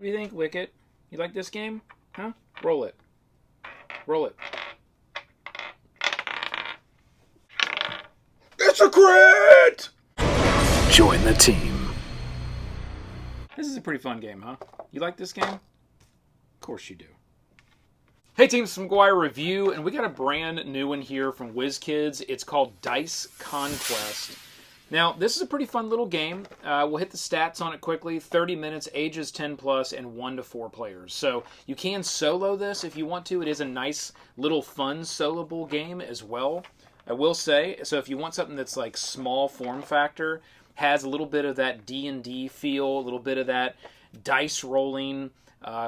What do you think, Wicket? You like this game? Huh? Roll it. Roll it. It's a crit! Join the team. This is a pretty fun game, huh? You like this game? Of course you do. Hey team, it's theMCGuiREView, and we got a brand new one here from Wizkids. It's called Dice Conquest. Now, this is a pretty fun little game. We'll hit the stats on it quickly. 30 minutes, ages 10 plus, and 1 to 4 players. So you can solo this if you want to. It is a nice little fun soloable game as well, I will say. So if you want something that's like small form factor, has a little bit of that D&D feel, a little bit of that dice rolling,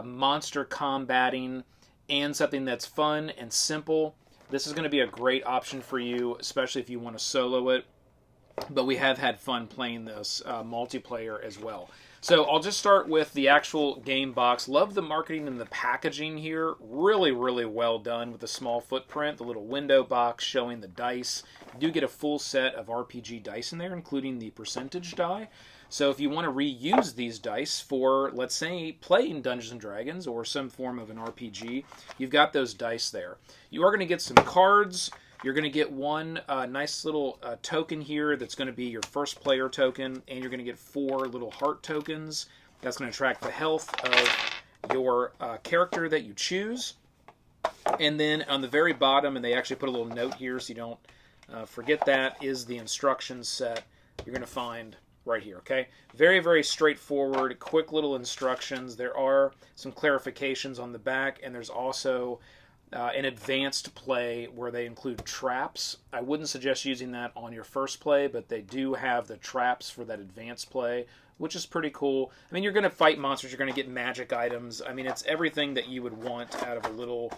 monster combating, and something that's fun and simple, this is going to be a great option for you, especially if you want to solo it. But we have had fun playing this multiplayer as well. So I'll just start with the actual game box. Love the marketing and the packaging here. Really, really well done with the small footprint, the little window box showing the dice. You do get a full set of RPG dice in there, including the percentage die. So if you want to reuse these dice for, let's say, playing Dungeons & Dragons or some form of an RPG, you've got those dice there. You are going to get some cards. You're going to get one nice little token here that's going to be your first player token, and you're going to get 4 little heart tokens. That's going to track the health of your character that you choose. And then on the very bottom, and they actually put a little note here so you don't forget that, is the instructions set you're going to find right here, okay? Very, very straightforward, quick little instructions. There are some clarifications on the back, and there's also an advanced play where they include traps. I wouldn't suggest using that on your first play, but they do have the traps for that advanced play, which is pretty cool. I mean, you're going to fight monsters, you're going to get magic items. I mean, it's everything that you would want out of a little,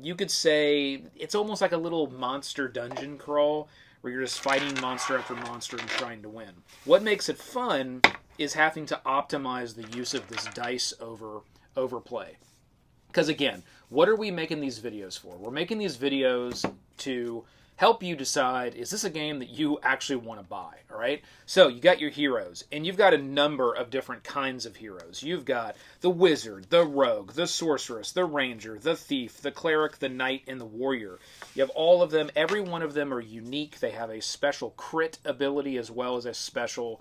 you could say, it's almost like a little monster dungeon crawl, where you're just fighting monster after monster and trying to win. What makes it fun is having to optimize the use of this dice over play. Because again, what are we making these videos for? We're making these videos to help you decide, is this a game that you actually want to buy, all right? So you got your heroes, and you've got a number of different kinds of heroes. You've got the wizard, the rogue, the sorceress, the ranger, the thief, the cleric, the knight, and the warrior. You have all of them. Every one of them are unique. They have a special crit ability as well as a special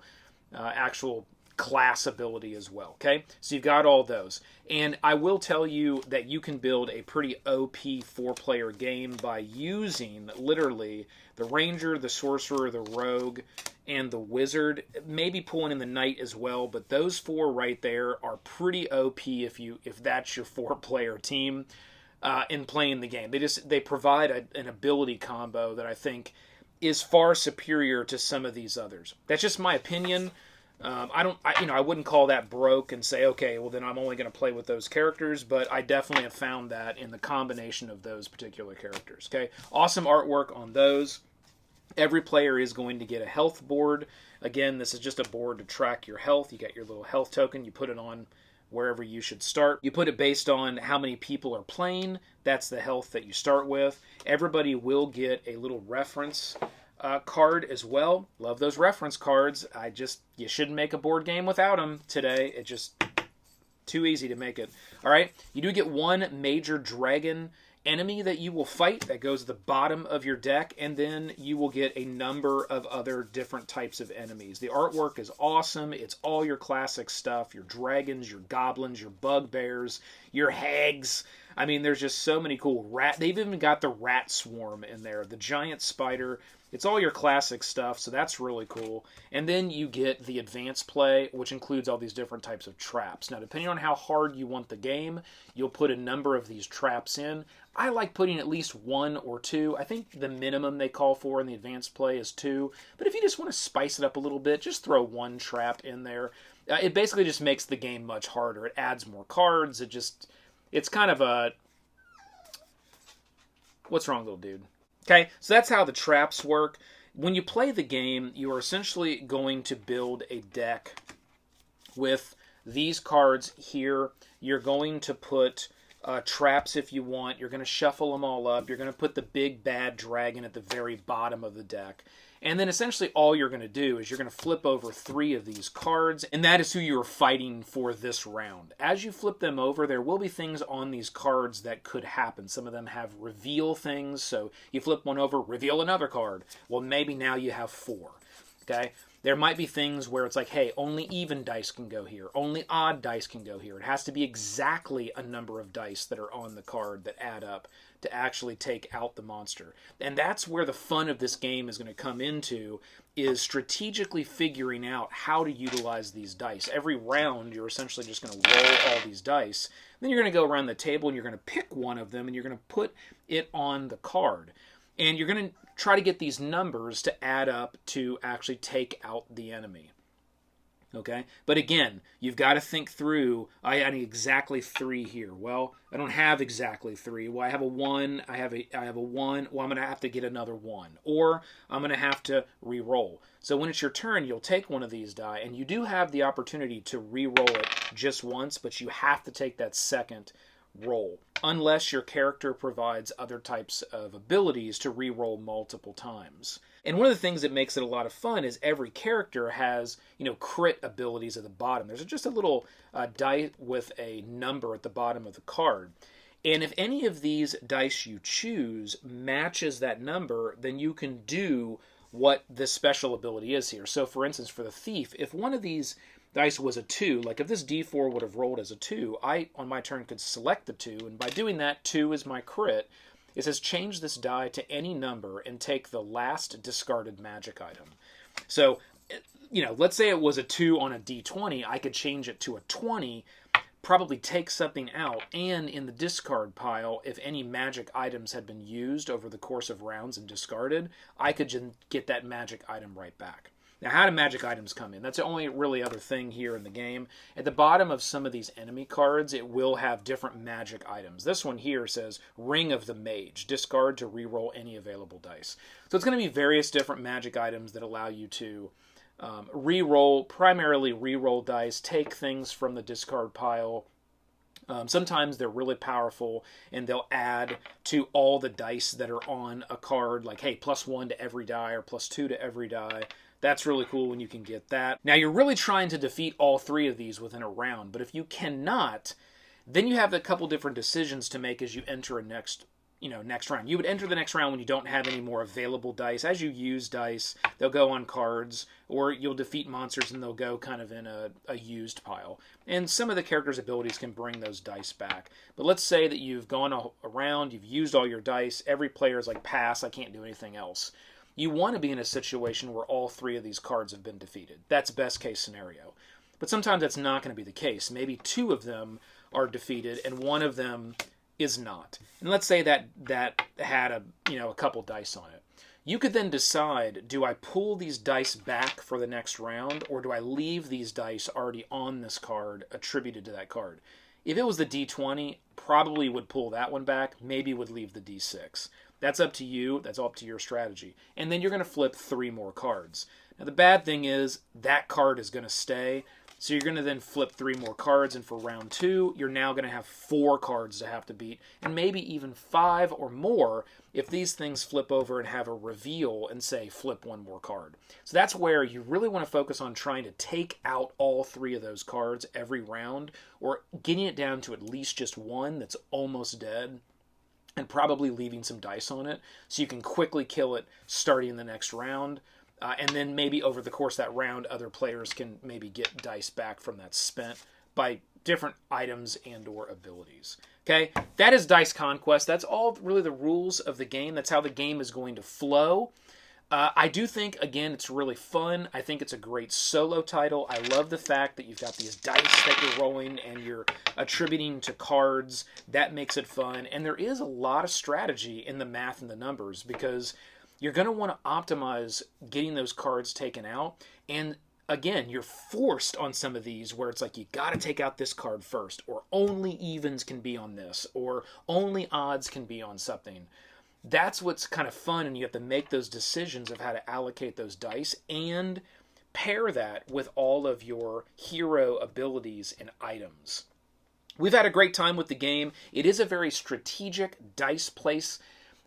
actual class ability as well, okay? So you've got all those. And I will tell you that you can build a pretty OP 4-player game by using, literally, the ranger, the sorcerer, the rogue, and the wizard. Maybe pulling in the knight as well, but those 4 right there are pretty OP if that's your 4-player team in playing the game. They provide an ability combo that I think is far superior to some of these others. That's just my opinion. I wouldn't call that broke and say, okay, well then I'm only going to play with those characters, but I definitely have found that in the combination of those particular characters, okay? Awesome artwork on those. Every player is going to get a health board. Again, this is just a board to track your health. You got your little health token. You put it on wherever you should start. You put it based on how many people are playing. That's the health that you start with. Everybody will get a little reference card as well. Love those reference cards. You shouldn't make a board game without them today. It's just too easy to make it. All right, you do get one major dragon enemy that you will fight that goes at the bottom of your deck, and then you will get a number of other different types of enemies. The artwork is awesome. It's all your classic stuff, your dragons, your goblins, your bugbears, your hags. I mean, there's just so many cool they've even got the rat swarm in there, the giant spider. It's all your classic stuff, so that's really cool. And then you get the advanced play, which includes all these different types of traps. Now, depending on how hard you want the game, you'll put a number of these traps in. I like putting at least 1 or 2. I think the minimum they call for in the advanced play is 2. But if you just want to spice it up a little bit, just throw 1 trap in there. It basically just makes the game much harder. It adds more cards. It's kind of a... What's wrong, little dude? Okay, so that's how the traps work. When you play the game, you are essentially going to build a deck with these cards here. You're going to put traps if you want. You're going to shuffle them all up. You're going to put the big bad dragon at the very bottom of the deck. And then essentially all you're going to do is you're going to flip over 3 of these cards, and that is who you're fighting for this round. As you flip them over, there will be things on these cards that could happen. Some of them have reveal things, so you flip one over, reveal another card. Well, maybe now you have 4. Okay? There might be things where it's like, hey, only even dice can go here. Only odd dice can go here. It has to be exactly a number of dice that are on the card that add up to actually take out the monster. And that's where the fun of this game is going to come into, is strategically figuring out how to utilize these dice. Every round, you're essentially just going to roll all these dice. Then you're going to go around the table and you're going to pick one of them and you're going to put it on the card. And you're going to try to get these numbers to add up to actually take out the enemy. Okay? But again, you've got to think through, I need exactly 3 here. Well, I don't have exactly 3. Well, I have a 1. I have a 1. Well, I'm going to have to get another 1. Or I'm going to have to re-roll. So when it's your turn, you'll take one of these die, and you do have the opportunity to re-roll it just once, but you have to take that second roll, unless your character provides other types of abilities to re-roll multiple times. And one of the things that makes it a lot of fun is every character has, crit abilities at the bottom. There's just a little die with a number at the bottom of the card. And if any of these dice you choose matches that number, then you can do what this special ability is here. So for instance, for the thief, if one of these dice was a 2, like if this d4 would have rolled as a 2, I, on my turn, could select the 2, and by doing that, 2 is my crit. It says change this die to any number and take the last discarded magic item. So, let's say it was a 2 on a d20, I could change it to a 20, probably take something out, and in the discard pile, if any magic items had been used over the course of rounds and discarded, I could just get that magic item right back. Now, how do magic items come in? That's the only really other thing here in the game. At the bottom of some of these enemy cards, it will have different magic items. This one here says Ring of the Mage. Discard to reroll any available dice. So it's going to be various different magic items that allow you to primarily reroll dice, take things from the discard pile. Sometimes they're really powerful and they'll add to all the dice that are on a card, like, hey, +1 to every die or +2 to every die. That's really cool when you can get that. Now, you're really trying to defeat all 3 of these within a round, but if you cannot, then you have a couple different decisions to make as you enter a next round. You would enter the next round when you don't have any more available dice. As you use dice, they'll go on cards, or you'll defeat monsters and they'll go kind of in a used pile. And some of the characters' abilities can bring those dice back. But let's say that you've gone around, you've used all your dice, every player is like, pass, I can't do anything else. You want to be in a situation where all 3 of these cards have been defeated. That's best case scenario. But sometimes that's not going to be the case. Maybe 2 of them are defeated and 1 of them is not. And let's say that had a couple dice on it. You could then decide, do I pull these dice back for the next round, or do I leave these dice already on this card attributed to that card? If it was the d20, probably would pull that one back, maybe would leave the d6. That's up to you. That's all up to your strategy. And then you're going to flip 3 more cards. Now, the bad thing is that card is going to stay. So you're going to then flip 3 more cards. And for round 2, you're now going to have 4 cards to have to beat. And maybe even 5 or more if these things flip over and have a reveal and say flip 1 more card. So that's where you really want to focus on trying to take out all 3 of those cards every round, or getting it down to at least just 1 that's almost dead, and probably leaving some dice on it so you can quickly kill it starting the next round. And then maybe over the course of that round, other players can maybe get dice back from that spent by different items and or abilities. Okay, that is Dice Conquest. That's all really the rules of the game. That's how the game is going to flow. I do think, again, it's really fun. I think it's a great solo title. I love the fact that you've got these dice that you're rolling and you're attributing to cards. That makes it fun. And there is a lot of strategy in the math and the numbers, because you're going to want to optimize getting those cards taken out. And again, you're forced on some of these where it's like, you got to take out this card first, or only evens can be on this, or only odds can be on something. That's what's kind of fun, and you have to make those decisions of how to allocate those dice and pair that with all of your hero abilities and items. We've had a great time with the game. It is a very strategic dice place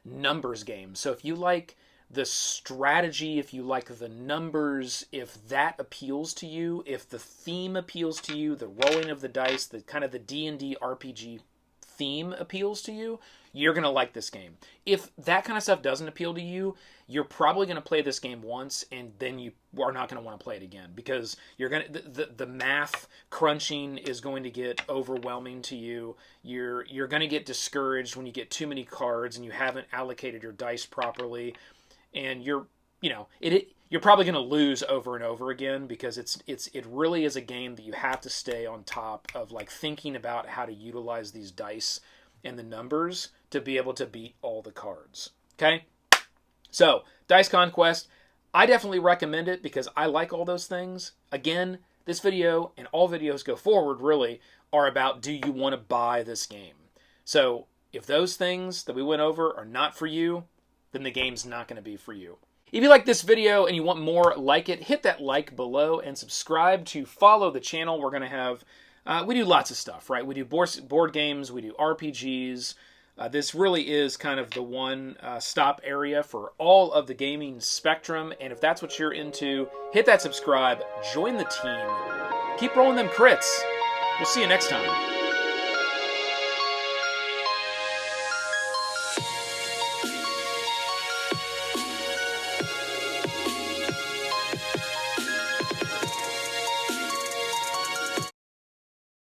numbers game. So if you like the strategy, if you like the numbers, if that appeals to you, if the theme appeals to you, the rolling of the dice, the kind of the D&D RPG theme appeals to you, you're going to like this game. If that kind of stuff doesn't appeal to you, you're probably going to play this game once and then you are not going to want to play it again, because you're going to the math crunching is going to get overwhelming to you. You're going to get discouraged when you get too many cards and you haven't allocated your dice properly, and you're probably going to lose over and over again, because it really is a game that you have to stay on top of, like thinking about how to utilize these dice and the numbers to be able to beat all the cards. Okay? So, Dice Conquest, I definitely recommend it because I like all those things. Again, this video and all videos go forward really are about, do you want to buy this game? So, if those things that we went over are not for you, then the game's not going to be for you. If you like this video and you want more like it, hit that like below and subscribe to follow the channel. We're going to have, we do lots of stuff, right? We do board games, we do RPGs. This really is kind of the one-stop area for all of the gaming spectrum. And if that's what you're into, hit that subscribe, join the team, keep rolling them crits. We'll see you next time.